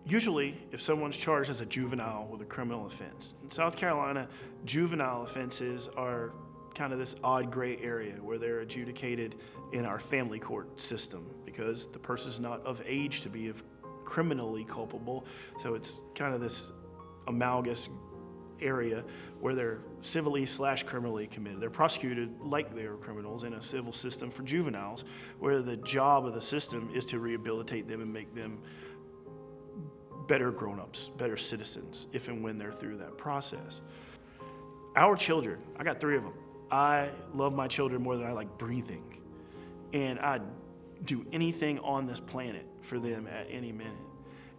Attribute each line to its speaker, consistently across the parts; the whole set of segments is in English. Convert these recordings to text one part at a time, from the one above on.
Speaker 1: Usually, if someone's charged as a juvenile with a criminal offense, in South Carolina, juvenile offenses are kind of this odd gray area where they're adjudicated in our family court system because the person's not of age to be criminally culpable. So it's kind of this amalgamous area where they're civilly/criminally committed. They're prosecuted like they're criminals in a civil system for juveniles, where the job of the system is to rehabilitate them and make them better grown-ups, better citizens, if and when they're through that process. Our children, I got 3 of them. I love my children more than I like breathing. And I'd do anything on this planet for them at any minute.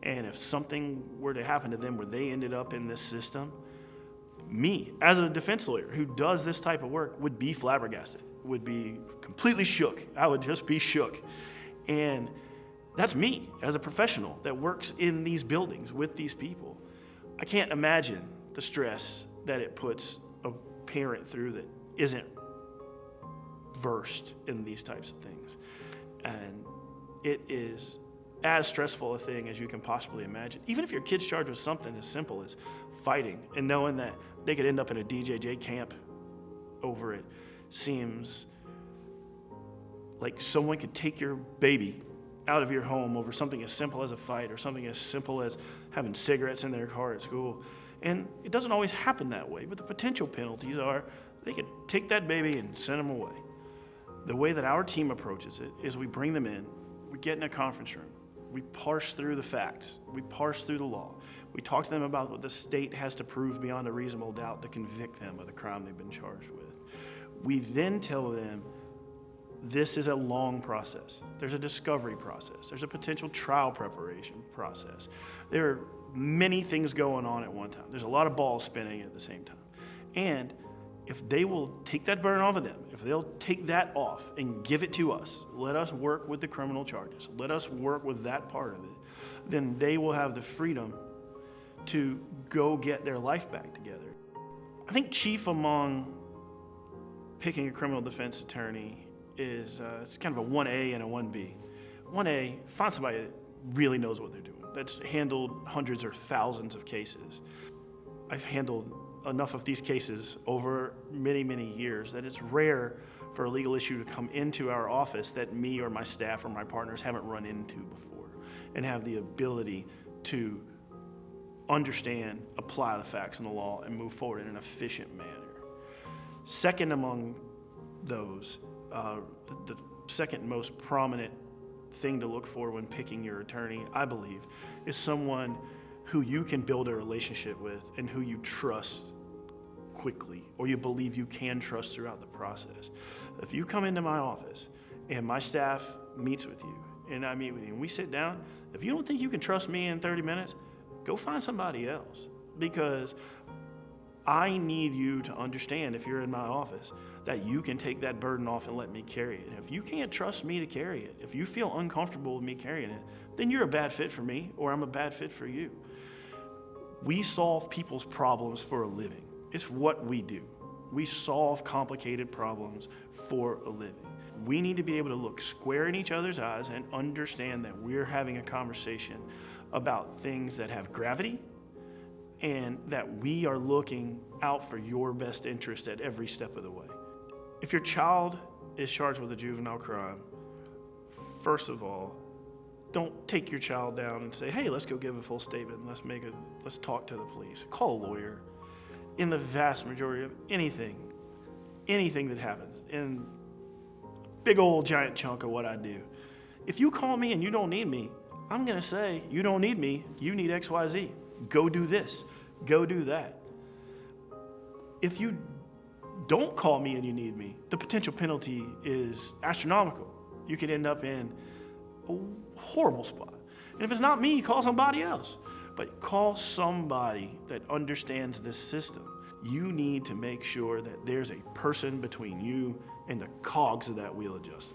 Speaker 1: And if something were to happen to them where they ended up in this system, me, as a defense lawyer who does this type of work, would be flabbergasted, would be completely shook. I would just be shook. And that's me as a professional that works in these buildings with these people. I can't imagine the stress that it puts a parent through that isn't versed in these types of things. And it is as stressful a thing as you can possibly imagine. Even if your kid's charged with something as simple as fighting and knowing that they could end up in a DJJ camp over it seems like someone could take your baby out of your home over something as simple as a fight or something as simple as having cigarettes in their car at school. And it doesn't always happen that way, but the potential penalties are they could take that baby and send them away. The way that our team approaches it is we bring them in, we get in a conference room, we parse through the facts, we parse through the law, we talk to them about what the state has to prove beyond a reasonable doubt to convict them of the crime they've been charged with. We then tell them this is a long process. There's a discovery process. There's a potential trial preparation process. There are many things going on at one time. There's a lot of balls spinning at the same time. And if they will take that burden off of them, if they'll take that off and give it to us, let us work with the criminal charges, let us work with that part of it, then they will have the freedom to go get their life back together. I think chief among picking a criminal defense attorney is it's kind of a 1A and a 1B. 1A, find somebody that really knows what they're doing, that's handled hundreds or thousands of cases. I've handled enough of these cases over many, many years that it's rare for a legal issue to come into our office that me or my staff or my partners haven't run into before and have the ability to understand, apply the facts in the law, and move forward in an efficient manner. Second among those, the second most prominent thing to look for when picking your attorney, I believe, is someone who you can build a relationship with and who you trust quickly, or you believe you can trust throughout the process. If you come into my office and my staff meets with you and I meet with you and we sit down, if you don't think you can trust me in 30 minutes, go find somebody else, because I need you to understand, if you're in my office, that you can take that burden off and let me carry it. And if you can't trust me to carry it, if you feel uncomfortable with me carrying it, then you're a bad fit for me, or I'm a bad fit for you. We solve people's problems for a living. It's what we do. We solve complicated problems for a living. We need to be able to look square in each other's eyes and understand that we're having a conversation about things that have gravity, and that we are looking out for your best interest at every step of the way. If your child is charged with a juvenile crime, first of all, don't take your child down and say, hey, let's go give a full statement, let's talk to the police. Call a lawyer. In the vast majority of anything that happens, in big old giant chunk of what I do, if you call me and you don't need me, I'm gonna say, you don't need me, you need XYZ. Go do this, go do that. If you don't call me and you need me, the potential penalty is astronomical. You could end up in a horrible spot. And if it's not me, call somebody else. But call somebody that understands this system. You need to make sure that there's a person between you and the cogs of that wheel of justice.